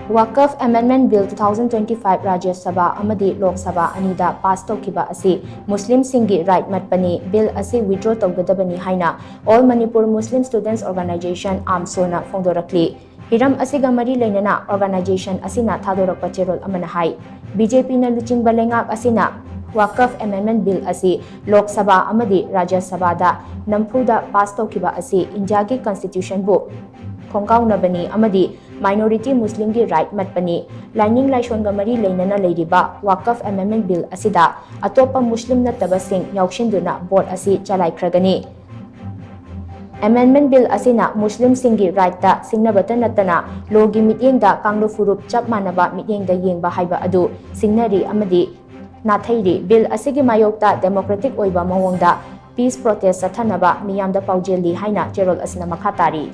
Waqf Amendment Bill 2025 Rajya Sabha Amadi Lok Sabha Anida pass Toukhiba Asi Muslim Singi right Matpani Bill Asi withdraw TOUGADABANI HAINA All Manipur Muslim Students Organization AMMSO na PHONGDORAKLI Hiram asiga mari lainana organization asina thadorakpa cherol amana hai BJP na luchingba lengak asina Waqf Amendment Bill Asi Lok Sabha Amadi Rajya Sabha da nampuda pass Toukhiba Asi India ki Constitution bu PHONGDORAKLI Amadi Minority Muslim ki right Matpani Lining Laishonga mari lainana leiriba Waqf Amendment Bill asida atopa Muslim nattaba sing yaushinduna board asi chalaikragani Amendment Bill asina Muslim singi right ta singnabata natana logi mityeng da kanglo furup chap manaba mityeng da yengba haiba adu singnari amadi nathairi bill asigi mayokta democratic oiba mawongda peace protest sathanaba miyamda paujeli haina cherol asina makhatari